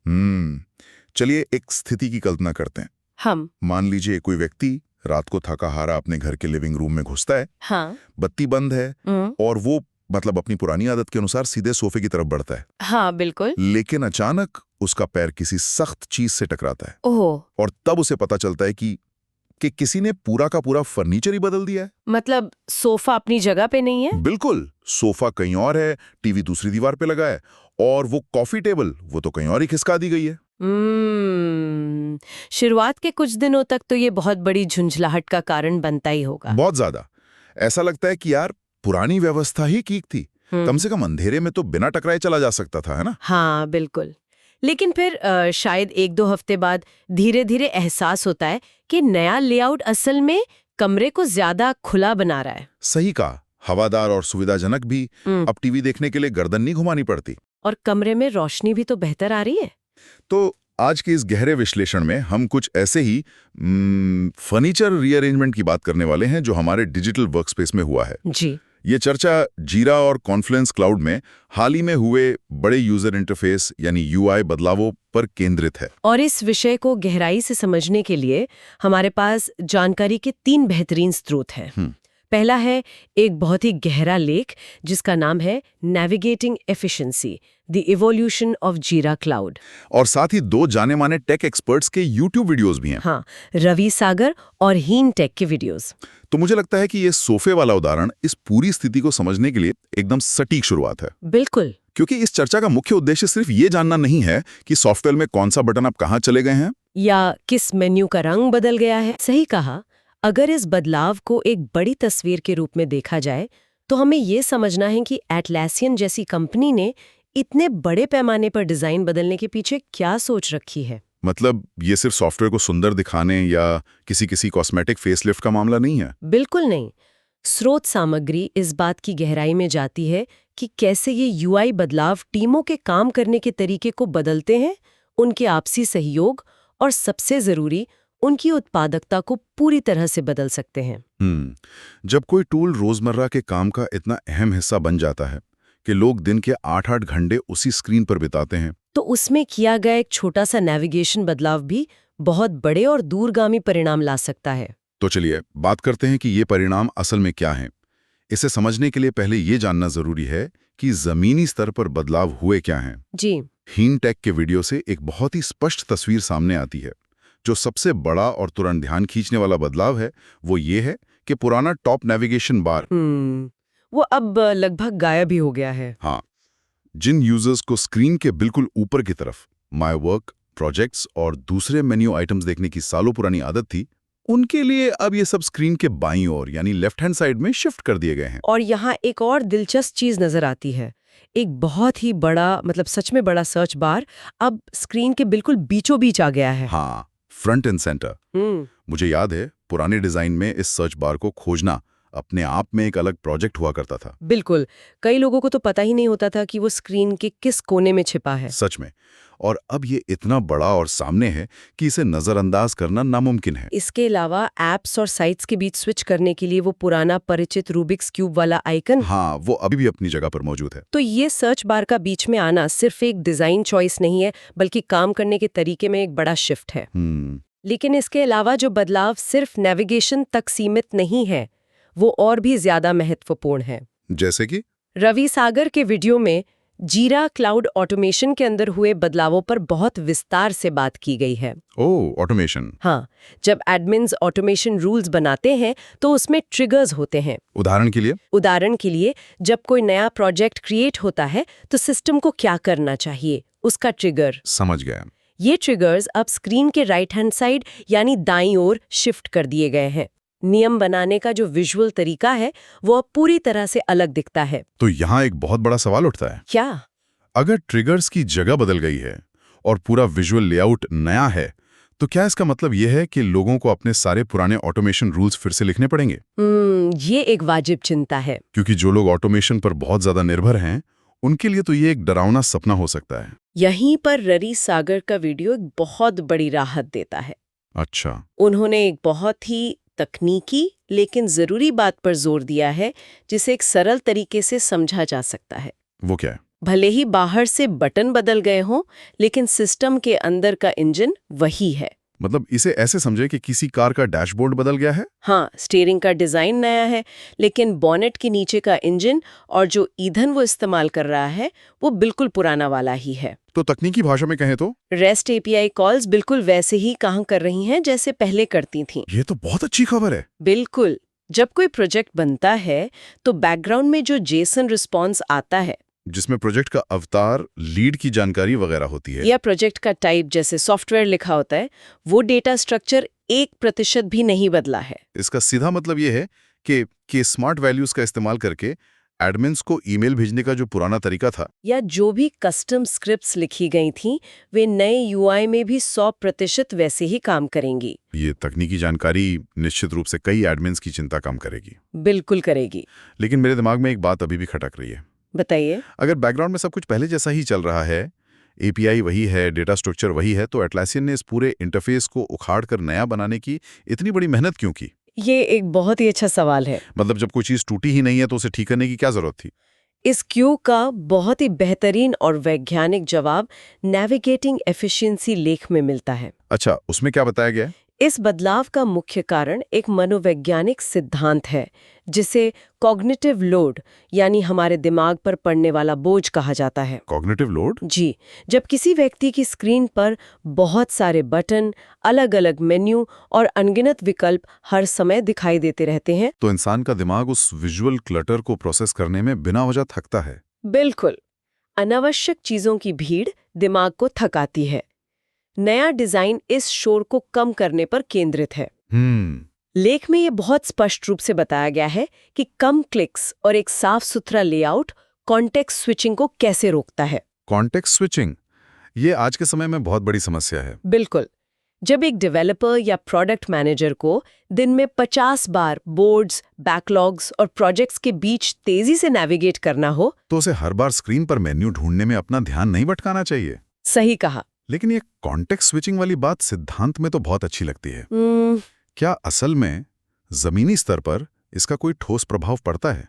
चलिए एक स्थिति की कल्पना करते हैं। हम मान लीजिए कोई व्यक्ति रात को थका हारा अपने घर के लिविंग रूम में घुसता है। हाँ बत्ती बंद है और वो अपनी पुरानी आदत के अनुसार सीधे सोफे की तरफ बढ़ता है। हाँ बिल्कुल। लेकिन अचानक उसका पैर किसी सख्त चीज से टकराता है ओह, और तब उसे पता चलता है कि किसी ने पूरा का पूरा फर्नीचर ही बदल दिया है। मतलब सोफा अपनी जगह पे नहीं है? बिल्कुल, सोफा कहीं और है, टीवी दूसरी दीवार पे लगा है और वो कॉफी टेबल वो तो कहीं और ही खिसका दी गई है। शुरुआत के कुछ दिनों तक तो ये बहुत बड़ी झुंझलाहट का कारण बनता ही होगा। बहुत ज्यादा। ऐसा लगता है कि यार पुरानी व्यवस्था ही ठीक थी, कम से कम अंधेरे में तो बिना टकराए चला जा सकता था, है ना? हाँ बिल्कुल। लेकिन फिर शायद 1-2 हफ्ते बाद धीरे धीरे एहसास होता है कि नया लेआउट असल में कमरे को ज्यादा खुला बना रहा है। सही कहा, हवादार और सुविधाजनक भी। अब टीवी देखने के लिए गर्दन नहीं घुमानी पड़ती और कमरे में रोशनी भी तो बेहतर आ रही है। तो आज के इस गहरे विश्लेषण में हम कुछ ऐसे ही फर्नीचर रीअरेंजमेंट की बात करने वाले हैं जो हमारे डिजिटल वर्कस्पेस में हुआ है। जी। ये चर्चा जीरा और कॉन्फ्लुएंस क्लाउड में हाल ही में हुए बड़े यूजर इंटरफेस यानी यूआई बदलावों पर केंद्रित है। और इस विषय को गहराई से समझने के लिए हमारे पास जानकारी के 3 बेहतरीन स्रोत हैं। पहला है एक बहुत ही गहरा लेख जिसका नाम है navigating efficiency the evolution of जीरा क्लाउड। और साथ ही 2 जाने माने टेक एक्सपर्ट्स के यूट्यूब वीडियोस भी हैं। हाँ, रवि सागर और हीन टेक के वीडियोस। तो मुझे लगता है कि ये सोफे वाला उदाहरण इस पूरी स्थिति को समझने के लिए एकदम सटीक शुरुआत है। बिल्कुल। क्योंकि इस चर्चा का मुख्य उद्देश्य सिर्फ ये जानना नहीं है कि सॉफ्टवेयर में कौन सा बटन अब कहाँ चले गए हैं या किस मेन्यू का रंग बदल गया है। सही कहा। अगर इस बदलाव को एक बड़ी तस्वीर के रूप में देखा जाए तो हमें ये समझना है कि एटलासियन जैसी कंपनी ने इतने बड़े पैमाने पर डिजाइन बदलने के पीछे क्या सोच रखी है। मतलब ये सिर्फ सॉफ्टवेयर को सुंदर दिखाने या किसी कॉस्मेटिक फेसलिफ्ट का मामला नहीं है। बिल्कुल नहीं। स्रोत सामग्री इस बात की गहराई में जाती है कि कैसे ये यूआई बदलाव टीमों के काम करने के तरीके को बदलते हैं, उनके आपसी सहयोग और सबसे जरूरी उनकी उत्पादकता को पूरी तरह से बदल सकते हैं। जब कोई टूल रोजमर्रा के काम का इतना अहम हिस्सा बन जाता है कि लोग दिन के 8-8 घंटे उसी स्क्रीन पर बिताते हैं, तो उसमें किया गया एक छोटा सा नेविगेशन बदलाव भी बहुत बड़े और दूरगामी परिणाम ला सकता है। तो चलिए बात करते हैं कि ये परिणाम असल में क्या हैं। इसे समझने के लिए पहले ये जानना जरूरी है कि जमीनी स्तर पर बदलाव हुए क्या हैं। जी। हीन टेक के वीडियो से एक बहुत ही स्पष्ट तस्वीर सामने आती है। जो सबसे बड़ा और तुरंत ध्यान खींचने वाला बदलाव है वो ये है कि पुराना टॉप नेविगेशन बार वो अब लगभग गायब ही हो गया है। हाँ, जिन यूजर्स को स्क्रीन के बिल्कुल ऊपर की तरफ माय वर्क, प्रोजेक्ट्स और दूसरे मेन्यू आइटम्स देखने की सालों पुरानी आदत थी, उनके लिए अब ये सब स्क्रीन के बाईं ओर यानी लेफ्ट हैंड साइड में शिफ्ट कर दिए गए हैं। और यहाँ एक और दिलचस्प चीज नजर आती है। एक बहुत ही बड़ा, मतलब सच में बड़ा सर्च बार अब स्क्रीन के बिल्कुल बीचों बीच आ गया है। हाँ, फ्रंट एंड सेंटर। मुझे याद है पुराने डिजाइन में इस सर्च बार को खोजना अपने आप में एक अलग प्रोजेक्ट हुआ करता था। बिल्कुल। कई लोगों को तो पता ही नहीं होता था कि वो स्क्रीन के किस कोने में छिपा है। सच में। और अब ये इतना बड़ा और सामने है कि इसे नजरअंदाज करना नामुमकिन है। इसके अलावा एप्स और साइट्स के बीच स्विच करने के लिए वो पुराना परिचित रूबिक्स क्यूब वाला आइकन, हाँ, वो अभी भी अपनी जगह पर मौजूद है। तो ये सर्च बार का बीच में आना सिर्फ एक डिजाइन चॉइस नहीं है, बल्कि काम करने के तरीके में एक बड़ा शिफ्ट है। लेकिन इसके अलावा जो बदलाव सिर्फ नेविगेशन तक सीमित नहीं है, वो और भी ज्यादा महत्वपूर्ण है। जैसे कि रवि सागर के वीडियो में जीरा क्लाउड ऑटोमेशन के अंदर हुए बदलावों पर बहुत विस्तार से बात की गई है। ओह, ऑटोमेशन। हाँ, जब एडमिन्स ऑटोमेशन रूल्स बनाते हैं तो उसमें ट्रिगर्स होते हैं। उदाहरण के लिए जब कोई नया प्रोजेक्ट क्रिएट होता है तो सिस्टम को क्या करना चाहिए, उसका ट्रिगर। समझ गया। ये ट्रिगर्स अब स्क्रीन के राइट हैंड साइड यानी दाईं ओर शिफ्ट कर दिए गए हैं। नियम बनाने का जो विजुअल तरीका है वो अब पूरी तरह से अलग दिखता है। तो यहाँ एक बहुत बड़ा सवाल उठता है। क्या? अगर ट्रिगर्स की जगह बदल गई है और पूरा विजुअल लेआउट नया है, तो क्या इसका मतलब यह है कि लोगों को अपने सारे पुराने ऑटोमेशन रूल्स फिर से लिखने पड़ेंगे? ये एक वाजिब चिंता है। क्योंकि जो लोग ऑटोमेशन पर बहुत ज्यादा निर्भर हैं, उनके लिए तो ये एक डरावना सपना हो सकता है। यहीं पर रवि सागर का वीडियो एक बहुत बड़ी राहत देता है। अच्छा। उन्होंने एक बहुत ही तकनीकी लेकिन जरूरी बात पर जोर दिया है जिसे एक सरल तरीके से समझा जा सकता है। वो क्या है? भले ही बाहर से बटन बदल गए हों, लेकिन सिस्टम के अंदर का इंजन वही है। मतलब इसे ऐसे समझे कि किसी कार का डैशबोर्ड बदल गया है। हाँ, स्टीयरिंग का डिजाइन नया है, लेकिन बॉनेट के नीचे का इंजन और जो ईंधन वो इस्तेमाल कर रहा है वो बिल्कुल पुराना वाला ही है। तो तकनीकी भाषा में कहें तो रेस्ट एपीआई कॉल्स बिल्कुल वैसे ही काम कर रही हैं जैसे पहले करती थीं। ये तो बहुत अच्छी खबर है। बिल्कुल। जब कोई प्रोजेक्ट बनता है तो बैकग्राउंड में जो जेसन रिस्पॉन्स आता है, जिसमें प्रोजेक्ट का अवतार, लीड की जानकारी वगैरह होती है, या प्रोजेक्ट का टाइप जैसे सॉफ्टवेयर लिखा होता है, वो डेटा स्ट्रक्चर 1% भी नहीं बदला है। इसका सीधा मतलब ये है कि स्मार्ट वैल्यूज का इस्तेमाल करके एडमिन्स को ईमेल भेजने का जो पुराना तरीका था, या जो भी कस्टम स्क्रिप्ट्स लिखी गई थीं, वे नए यूआई में भी 100% वैसे ही काम करेंगी। ये तकनीकी जानकारी निश्चित रूप से कई एडमिन्स की चिंता कम करेगी। बिल्कुल करेगी। लेकिन मेरे दिमाग में एक बात अभी भी खटक रही है। बताइए। अगर बैकग्राउंड में सब कुछ पहले जैसा ही चल रहा है, एपीआई वही है, डेटा स्ट्रक्चर वही है, तो एटलासियन ने इस पूरे इंटरफेस को उखाड़ कर नया बनाने की इतनी बड़ी मेहनत क्यों की? ये एक बहुत ही अच्छा सवाल है। मतलब जब कोई चीज टूटी ही नहीं है तो उसे ठीक करने की क्या जरूरत थी? इस क्यू का बहुत ही बेहतरीन और वैज्ञानिक जवाब नेविगेटिंग एफिशिएंसी लेख में मिलता है। अच्छा, उसमें क्या बताया गया है? इस बदलाव का मुख्य कारण एक मनोवैज्ञानिक सिद्धांत है जिसे कॉग्निटिव लोड यानी हमारे दिमाग पर पड़ने वाला बोझ कहा जाता है। Cognitive load? जी, जब किसी व्यक्ति की स्क्रीन पर बहुत सारे बटन, अलग-अलग मेन्यू और अनगिनत विकल्प हर समय दिखाई देते रहते हैं, तो इंसान का दिमाग उस विजुअल क्लटर को प्रोसेस करने में बिना वजह थकता है। बिल्कुल। अनावश्यक चीजों की भीड़ दिमाग को थकाती है। नया डिजाइन इस शोर को कम करने पर केंद्रित है। लेख में ये बहुत स्पष्ट रूप से बताया गया है कि कम क्लिक्स और एक साफ सुथरा लेआउट कॉन्टेक्स्ट स्विचिंग को कैसे रोकता है। कॉन्टेक्स्ट स्विचिंग, ये आज के समय में बहुत बड़ी समस्या है। बिल्कुल। जब एक डेवलपर या प्रोडक्ट मैनेजर को दिन में 50 बार बोर्ड्स, बैकलॉग्स और प्रोजेक्ट्स के बीच तेजी से नेविगेट करना हो, तो उसे हर बार स्क्रीन पर मेन्यू ढूंढने में अपना ध्यान नहीं भटकाना चाहिए। सही कहा। लेकिन ये कॉन्टेक्स्ट स्विचिंग वाली बात सिद्धांत में तो बहुत अच्छी लगती है। क्या असल में जमीनी स्तर पर इसका कोई ठोस प्रभाव पड़ता है?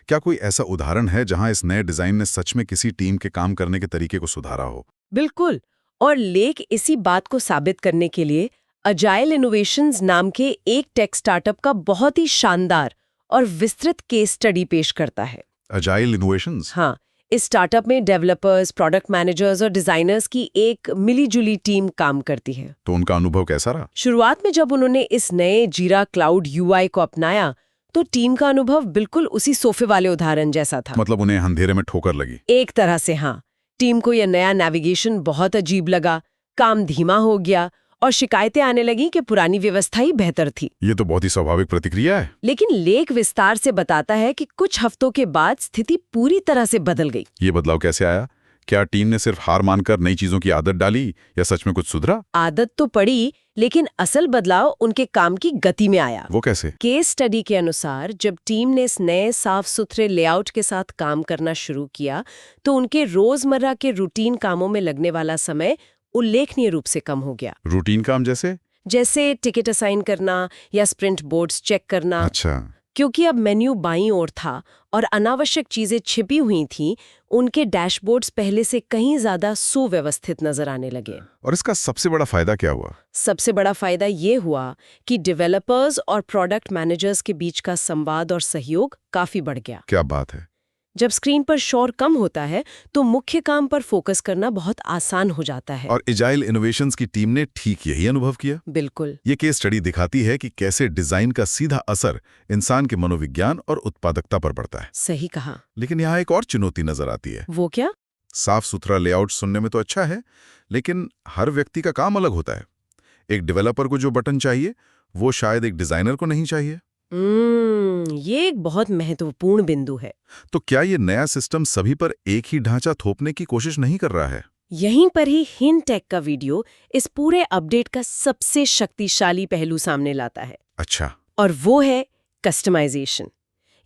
क्या कोई ऐसा उदाहरण है जहां इस नए डिजाइन ने सच में किसी टीम के काम करने के तरीके को सुधारा हो? बिल्कुल। और लेख इसी बात को साबित करने के लिए अजाइल इनोवेशंस नाम के एक टेक स्टार्टअप का बहुत ही शानदार और विस्तृत केस स्टडी पेश करता है। Agile innovations? हाँ, इस स्टार्टअप में डेवलपर्स, प्रोडक्ट मैनेजर्स और डिजाइनर्स की एक मिलीजुली टीम काम करती है। तो उनका अनुभव कैसा रहा? शुरुआत में जब उन्होंने इस नए जीरा क्लाउड यूआई को अपनाया तो टीम का अनुभव बिल्कुल उसी सोफे वाले उदाहरण जैसा था। मतलब उन्हें अंधेरे में ठोकर लगी? एक तरह से हाँ। टीम को यह नया नेविगेशन बहुत अजीब लगा, काम धीमा हो गया और शिकायतें आने लगी कि पुरानी व्यवस्था ही बेहतर थी। ये तो बहुत ही स्वाभाविक प्रतिक्रिया है। लेकिन लेख विस्तार से बताता है कि कुछ हफ्तों के बाद स्थिति पूरी तरह से बदल गई। ये बदलाव कैसे आया? क्या टीम ने सिर्फ हार मानकर नई चीजों की आदत डाली या सच में कुछ सुधरा? आदत तो पड़ी, लेकिन असल बदलाव उनके काम की गति में आया। वो कैसे? केस स्टडी के अनुसार जब टीम ने इस नए साफ सुथरे लेआउट के साथ काम करना शुरू किया तो उनके रोजमर्रा के रूटीन कामों में लगने वाला समय उल्लेखनीय रूप से कम हो गया। रूटीन काम जैसे टिकट असाइन करना या स्प्रिंट बोर्ड्स चेक करना। अच्छा। क्योंकि अब मेन्यू बाईं ओर था और अनावश्यक चीजें छिपी हुई थीं, उनके डैशबोर्ड्स पहले से कहीं ज्यादा सुव्यवस्थित नजर आने लगे। और इसका सबसे बड़ा फायदा क्या हुआ? सबसे बड़ा फायदा ये हुआ कि डेवलपर्स और प्रोडक्ट मैनेजर्स के बीच का संवाद और सहयोग काफी बढ़ गया। क्या बात है। जब स्क्रीन पर शोर कम होता है तो मुख्य काम पर फोकस करना बहुत आसान हो जाता है। और एजाइल इनोवेशंस की टीम ने ठीक यही अनुभव किया। बिल्कुल। ये केस स्टडी दिखाती है कि कैसे डिजाइन का सीधा असर इंसान के मनोविज्ञान और उत्पादकता पर पड़ता है। सही कहा। लेकिन यहाँ एक और चुनौती नजर आती है। वो क्या? साफ सुथरा लेआउट सुनने में तो अच्छा है, लेकिन हर व्यक्ति का काम अलग होता है। एक डेवलपर को जो बटन चाहिए वो शायद एक डिजाइनर को नहीं चाहिए। ये एक बहुत महत्वपूर्ण बिंदु है। तो क्या ये नया सिस्टम सभी पर एक ही ढांचा थोपने की कोशिश नहीं कर रहा है? यहीं पर ही हिनटेक का वीडियो इस पूरे अपडेट का सबसे शक्तिशाली पहलू सामने लाता है। अच्छा। और वो है कस्टमाइजेशन।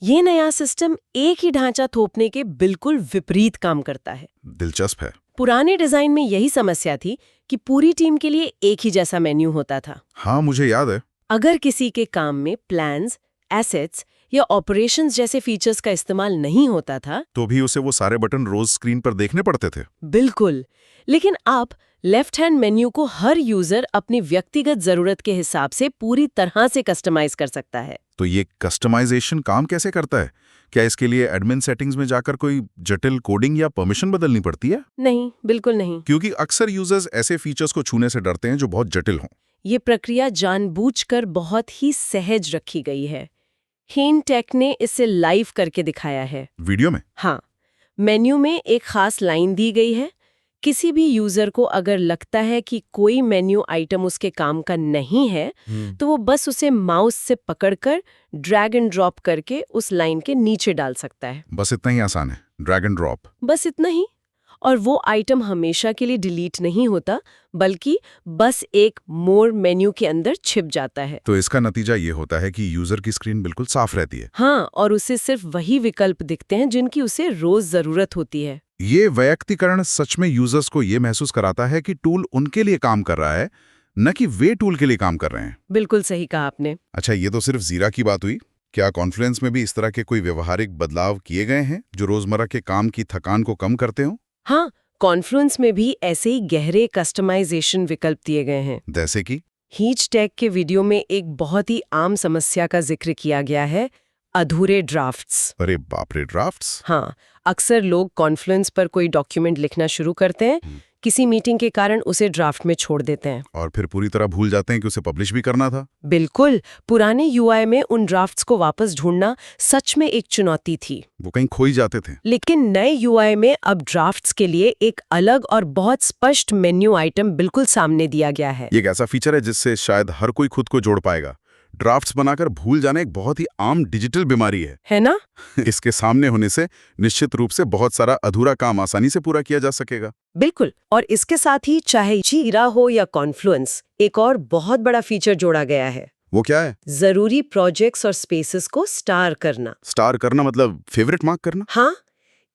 ये नया सिस्टम एक ही ढांचा थोपने के बिल्कुल विपरीत काम करता है। दिलचस्प है। पुराने डिजाइन में यही समस्या थी कि पूरी टीम के लिए एक ही जैसा मेन्यू होता था। हाँ, मुझे याद है। अगर किसी के काम में प्लान्स, एसेट्स या ऑपरेशंस जैसे फीचर्स का इस्तेमाल नहीं होता था। तो भी उसे वो सारे बटन रोज स्क्रीन पर देखने पड़ते थे। बिल्कुल। लेकिन आप लेफ्ट हैंड मेन्यू को हर यूजर अपनी व्यक्तिगत जरूरत के हिसाब से पूरी तरह से कस्टमाइज कर सकता है। तो ये कस्टमाइजेशन काम कैसे करता है? क्या इसके लिए एडमिन सेटिंग्स में जाकर कोई जटिल कोडिंग या परमिशन बदलनी पड़ती है? नहीं, बिल्कुल नहीं। क्योंकि अक्सर यूजर्स ऐसे फीचर्स को छूने से डरते हैं जो बहुत जटिल हों। ये प्रक्रिया जानबूझकर बहुत ही सहज रखी गई है। हिनटेक ने इसे लाइव करके दिखाया है। वीडियो में? हाँ, मेन्यू में एक खास लाइन दी गई है। किसी भी यूजर को अगर लगता है कि कोई मेन्यू आइटम उसके काम का नहीं है, तो वो बस उसे माउस से पकड़कर ड्रैग एंड ड्रॉप करके उस लाइन के नीचे डाल सकता है। बस इतना ही आसान है, ड्रैग एंड ड्रॉप। बस इतना ही। और वो आइटम हमेशा के लिए डिलीट नहीं होता, बल्कि बस एक मोर मेन्यू के अंदर छिप जाता है। तो इसका नतीजा ये होता है कि यूजर की स्क्रीन बिल्कुल साफ रहती है। हाँ, और उसे सिर्फ वही विकल्प दिखते हैं जिनकी उसे रोज जरूरत होती है। ये वैयक्तिकरण सच में यूजर्स को ये महसूस कराता है कि टूल उनके लिए काम कर रहा है, न कि वे टूल के लिए काम कर रहे हैं। बिल्कुल सही कहा आपने। अच्छा, ये तो सिर्फ जीरा की बात हुई। क्या कॉन्फ्लुएंस में भी इस तरह के कोई व्यवहारिक बदलाव किए गए हैं जो रोजमर्रा के काम की थकान को कम करते हो? हाँ, कॉन्फ्लुएंस में भी ऐसे ही गहरे कस्टमाइजेशन विकल्प दिए गए हैं। जैसे कि हिनटेक के वीडियो में एक बहुत ही आम समस्या का जिक्र किया गया है, अधूरे ड्राफ्ट्स। अरे बाप रे, ड्राफ्ट्स? हाँ, अक्सर लोग कॉन्फ्लुएंस पर कोई डॉक्यूमेंट लिखना शुरू करते हैं, किसी मीटिंग के कारण उसे ड्राफ्ट में छोड़ देते हैं और फिर पूरी तरह भूल जाते हैं कि उसे पब्लिश भी करना था। बिल्कुल। पुराने यूआई में उन ड्राफ्ट्स को वापस ढूंढना सच में एक चुनौती थी। वो कहीं खो ही जाते थे। लेकिन नए यूआई में अब ड्राफ्ट्स के लिए एक अलग और बहुत स्पष्ट मेन्यू आइटम बिल्कुल सामने दिया गया है। ये एक ऐसा फीचर है जिससे शायद हर कोई खुद को जोड़ पाएगा। ड्राफ्ट्स बनाकर भूल जाना एक बहुत ही आम डिजिटल बीमारी है ना? इसके सामने होने से निश्चित रूप से बहुत सारा अधूरा काम आसानी से पूरा किया जा सकेगा। बिल्कुल। और इसके साथ ही चाहे जीरा हो या कॉन्फ्लुएंस, एक और बहुत बड़ा फीचर जोड़ा गया है। वो क्या है? जरूरी प्रोजेक्ट्स और स्पेसेस को स्टार करना। स्टार करना मतलब फेवरेट मार्क करना? हाँ,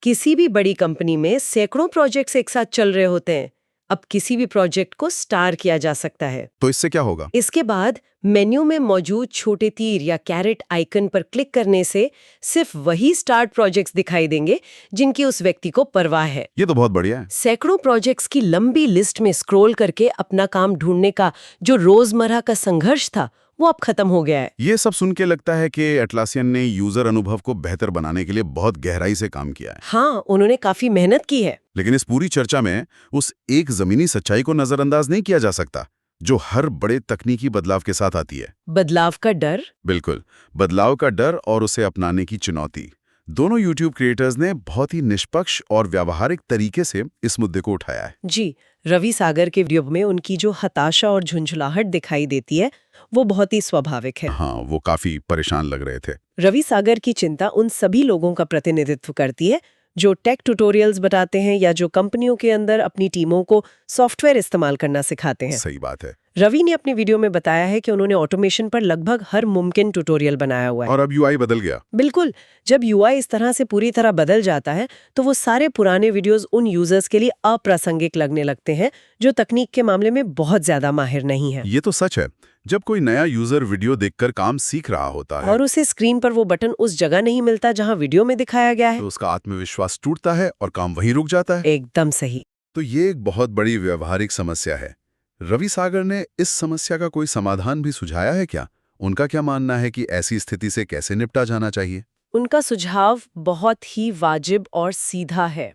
किसी भी बड़ी कंपनी में सैकड़ों प्रोजेक्ट्स एक साथ चल रहे होते हैं। अब किसी भी प्रोजेक्ट को स्टार किया जा सकता है। तो इससे क्या होगा? इसके बाद मेन्यू में मौजूद छोटे तीर या कैरेट आइकन पर क्लिक करने से सिर्फ वही स्टार्ट प्रोजेक्ट्स दिखाई देंगे जिनकी उस व्यक्ति को परवाह है। ये तो बहुत बढ़िया है। सैकड़ों प्रोजेक्ट्स की लंबी लिस्ट में स्क्रॉल करके अपना काम ढूंढने का जो रोजमर्रा का संघर्ष था, वो अब खत्म हो गया है। ये सब सुन के लगता है कि एटलासियन ने यूजर अनुभव को बेहतर बनाने के लिए बहुत गहराई से काम किया है। हाँ, उन्होंने काफी मेहनत की है। लेकिन इस पूरी चर्चा में उस एक जमीनी सच्चाई को नजरअंदाज नहीं किया जा सकता जो हर बड़े तकनीकी बदलाव के साथ आती है। बदलाव का डर। बिल्कुल, बदलाव का डर और उसे अपनाने की चुनौती। दोनों YouTube क्रिएटर्स ने बहुत ही निष्पक्ष और व्यावहारिक तरीके से इस मुद्दे को उठाया है। जी, रवि सागर के वीडियो में उनकी जो हताशा और झुंझुलाहट दिखाई देती है, वो बहुत ही स्वाभाविक है। हाँ, वो काफी परेशान लग रहे थे। रवि सागर की चिंता उन सभी लोगों का प्रतिनिधित्व करती है जो टेक ट्यूटोरियल्स बताते हैं या जो कंपनियों के अंदर अपनी टीमों को सॉफ्टवेयर इस्तेमाल करना सिखाते हैं। सही बात है। रवि ने अपने वीडियो में बताया है कि उन्होंने ऑटोमेशन पर लगभग हर मुमकिन ट्यूटोरियल बनाया हुआ है। और अब यूआई बदल गया। बिल्कुल। जब यूआई इस तरह से पूरी तरह बदल जाता है, तो वो सारे पुराने वीडियोस उन यूजर्स के लिए अप्रासंगिक लगने लगते हैं जो तकनीक के मामले में बहुत ज्यादा माहिर नहीं है। ये तो सच है। जब कोई नया यूजर वीडियो देखकर काम सीख रहा होता है और उसे स्क्रीन पर वो बटन उस जगह नहीं मिलता जहां वीडियो में दिखाया गया है, तो उसका आत्मविश्वास टूटता है और काम वहीं रुक जाता है। एकदम सही। तो ये एक बहुत बड़ी व्यवहारिक समस्या है। रवि सागर ने इस समस्या का कोई समाधान भी सुझाया है क्या? उनका क्या मानना है कि ऐसी स्थिति से कैसे निपटा जाना चाहिए? उनका सुझाव बहुत ही वाजिब और सीधा है।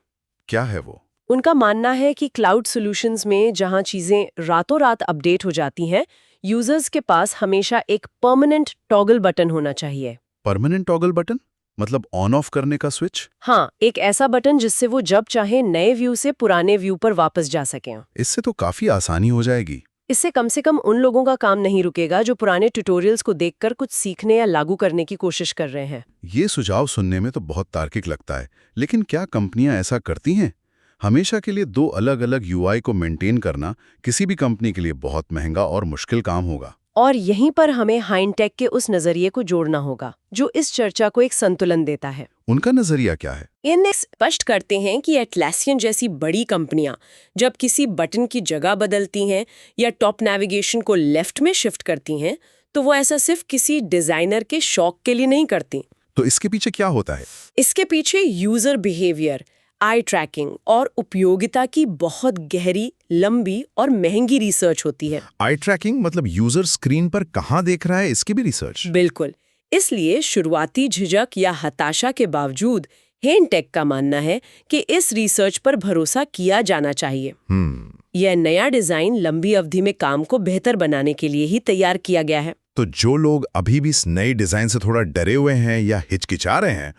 क्या है वो? उनका मानना है कि क्लाउड सॉल्यूशंस में जहां चीजें रातों रात अपडेट हो जाती हैं, यूजर्स के पास हमेशा एक परमानेंट टॉगल बटन होना चाहिए। परमानेंट टॉगल बटन मतलब ऑन ऑफ करने का स्विच? हाँ, एक ऐसा बटन जिससे वो जब चाहे नए व्यू से पुराने व्यू पर वापस जा सकें। इससे तो काफी आसानी हो जाएगी। इससे कम से कम उन लोगों का काम नहीं रुकेगा जो पुराने ट्यूटोरियल्स को देखकर कुछ सीखने या लागू करने की कोशिश कर रहे हैं। ये सुझाव सुनने में तो बहुत तार्किक लगता है, लेकिन क्या कंपनियां ऐसा करती हैं? हमेशा के लिए दो अलग-अलग यूआई को मेंटेन करना किसी भी कंपनी के लिए बहुत महंगा और मुश्किल काम होगा। और यहीं पर हमें हाइनटेक के उस नजरिए को जोड़ना होगा जो इस चर्चा को एक संतुलन देता है। उनका नजरिया क्या है? इन्हें स्पष्ट करते हैं कि एटलासियन जैसी बड़ी कंपनियां जब किसी बटन की जगह बदलती हैं या टॉप नेविगेशन को लेफ्ट में शिफ्ट करती हैं, तो वो ऐसा सिर्फ किसी डिजाइनर के शौक के लिए नहीं करती। तो इसके पीछे क्या होता है? इसके पीछे यूजर बिहेवियर, आई ट्रैकिंग और उपयोगिता की बहुत गहरी, लंबी और महंगी रिसर्च होती है। आई ट्रैकिंग मतलब यूजर स्क्रीन पर कहाँ देख रहा है, इसकी भी रिसर्च? बिल्कुल। इसलिए शुरुआती झिझक या हताशा के बावजूद हेनटेक का मानना है कि इस रिसर्च पर भरोसा किया जाना चाहिए। यह नया डिजाइन लंबी अवधि में काम को बेहतर बनाने के लिए ही तैयार किया गया है। तो जो लोग अभी भी इस नए डिजाइन से थोड़ा डरे हुए हैं या हिचकिचा रहे हैं,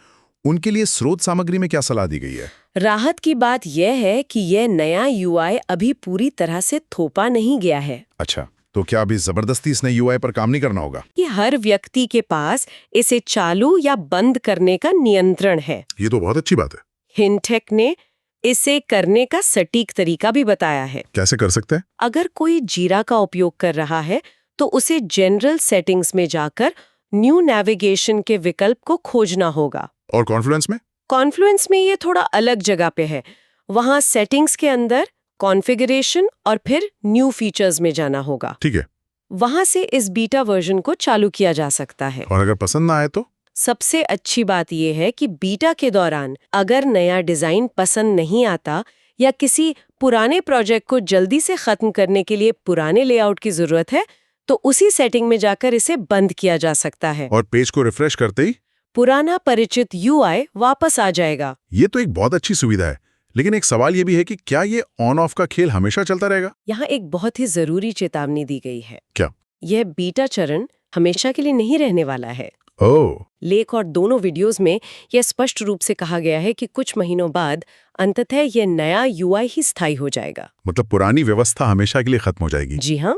उनके लिए स्रोत सामग्री में क्या सलाह दी गई है? राहत की बात यह है कि यह नया यूआई अभी पूरी तरह से थोपा नहीं गया है। अच्छा, तो क्या अभी जबरदस्ती इस नए यूआई पर काम नहीं करना होगा? कि हर व्यक्ति के पास इसे चालू या बंद करने का नियंत्रण है। ये तो बहुत अच्छी बात है। हिनटेक ने इसे करने का सटीक तरीका भी बताया है। कैसे कर सकते हैं? अगर कोई जीरा का उपयोग कर रहा है तो उसे जनरल सेटिंग्स में जाकर न्यू नेविगेशन के विकल्प को खोजना होगा। और कॉन्फ्लुएंस में? कॉन्फ्लुएंस में ये थोड़ा अलग जगह पे है। वहां सेटिंग्स के अंदर कॉन्फ़िगरेशन और फिर न्यू फीचर्स में जाना होगा। ठीक है। वहां से इस बीटा वर्जन को चालू किया जा सकता है। और अगर पसंद ना आए तो? सबसे अच्छी बात यह है कि बीटा के दौरान अगर नया डिजाइन पसंद नहीं आता या किसी पुराने प्रोजेक्ट को जल्दी से खत्म करने के लिए पुराने लेआउट की जरूरत है तो उसी सेटिंग में जाकर इसे बंद किया जा सकता है। और पेज को रिफ्रेश करते ही पुराना परिचित यूआई वापस आ जाएगा। ये तो एक बहुत अच्छी सुविधा है, लेकिन एक सवाल ये भी है कि क्या ये ऑन ऑफ का खेल हमेशा चलता रहेगा? यहाँ एक बहुत ही जरूरी चेतावनी दी गई है। क्या? यह बीटा चरण हमेशा के लिए नहीं रहने वाला है। ओह। लेख और दोनों वीडियोस में यह स्पष्ट रूप से कहा गया है कि कुछ महीनों बाद अंततः यह नया यूआई ही स्थायी हो जाएगा। मतलब पुरानी व्यवस्था हमेशा के लिए खत्म हो जाएगी? जी हाँ।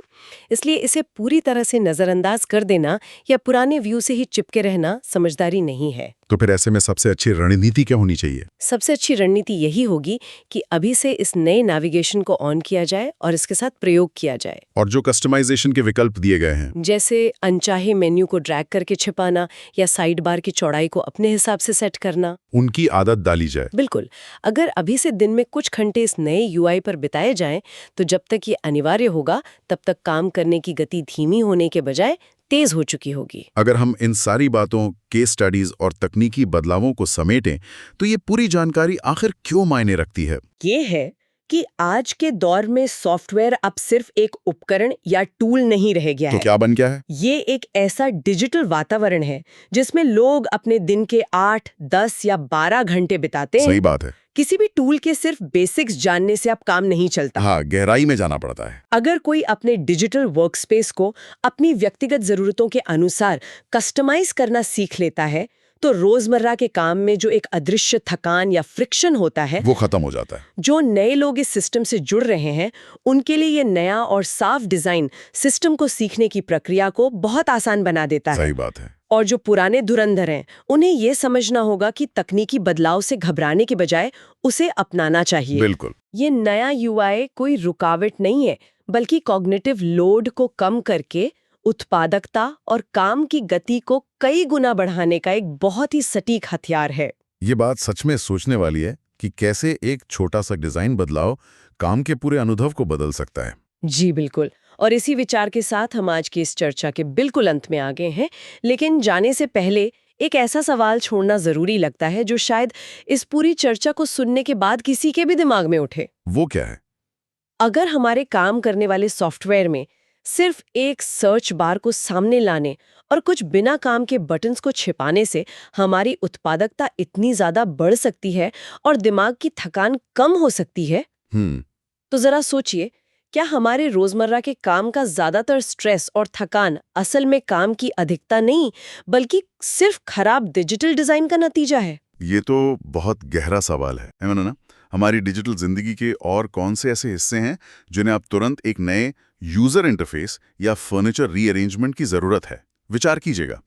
इसलिए इसे पूरी तरह से नजरअंदाज कर देना या पुराने व्यू से ही चिपके रहना समझदारी नहीं है। तो फिर ऐसे में सबसे अच्छी रणनीति क्या होनी चाहिए? सबसे अच्छी रणनीति यही होगी कि अभी से इस नए नेविगेशन को ऑन किया जाए और इसके साथ प्रयोग किया जाए। और जो कस्टमाइजेशन के विकल्प दिए गए हैं, जैसे अनचाहे मेन्यू को ड्रैग करके छिपाना या साइड बार की चौड़ाई को अपने हिसाब से सेट करना, उनकी आदत डाली जाए। बिल्कुल। अगर अभी से दिन में कुछ घंटे इस नए यूआई पर बिताए जाएं, तो जब तक ये अनिवार्य होगा तब तक काम करने की गति धीमी होने के बजाय तेज हो चुकी होगी। अगर हम इन सारी बातों, केस स्टडीज और तकनीकी बदलावों को समेटें तो ये पूरी जानकारी आखिर क्यों मायने रखती है? ये है कि आज के दौर में सॉफ्टवेयर अब सिर्फ एक उपकरण या टूल नहीं रह गया तो है। क्या बन गया है? ये एक ऐसा डिजिटल वातावरण है जिसमें लोग अपने दिन के 8, 10 या 12 घंटे बिताते हैं। सही बात है। किसी भी टूल के सिर्फ बेसिक्स जानने से अब काम नहीं चलता। हाँ, गहराई में जाना पड़ता है। अगर कोई अपने डिजिटल वर्कस्पेस को अपनी व्यक्तिगत जरूरतों के अनुसार कस्टमाइज करना सीख लेता है तो रोजमर्रा के काम में जो एक अदृश्य थकान या फ्रिक्शन होता है वो खत्म हो जाता है। जो नए लोग इस सिस्टम से जुड़ रहे हैं उनके लिए ये नया और साफ डिजाइन सिस्टम को सीखने की प्रक्रिया को बहुत आसान बना देता है। सही बात है। और जो पुराने धुरंधर हैं उन्हें ये समझना होगा कि तकनीकी बदलाव से घबराने के बजाय उसे अपनाना चाहिए। बिल्कुल। ये नया यूआई कोई रुकावट नहीं है, बल्कि कॉग्निटिव लोड को कम करके उत्पादकता और काम की गति को कई गुना बढ़ाने का एक बहुत ही सटीक हथियार है। ये बात सच में सोचने वाली है कि कैसे एक छोटा सा डिजाइन बदलाव काम के पूरे अनुभव को बदल सकता है। जी बिल्कुल। और इसी विचार के साथ हम आज की इस चर्चा के बिल्कुल अंत में आ गए हैं, लेकिन जाने से पहले एक ऐसा सवाल छोड़ना जरूरी लगता है जो शायद इस पूरी चर्चा को सुनने के बाद किसी के भी दिमाग में उठे। वो क्या है? अगर हमारे काम करने वाले सॉफ्टवेयर में सिर्फ एक सर्च बार को सामने लाने और कुछ बिना काम के बटन्स को छिपाने से हमारी उत्पादकता इतनी ज्यादा बढ़ सकती है और दिमाग की थकान कम हो सकती है, तो जरा सोचिए, क्या हमारे रोजमर्रा के काम का ज्यादातर स्ट्रेस और थकान असल में काम की अधिकता नहीं बल्कि सिर्फ खराब डिजिटल डिजाइन का नतीजा है? ये तो बहुत गहरा सवाल है ना? हमारी डिजिटल जिंदगी के और कौन से ऐसे हिस्से हैं जिन्हें अब तुरंत एक नए यूजर इंटरफेस या फर्नीचर रीअरेंजमेंट की जरूरत है? विचार कीजिएगा।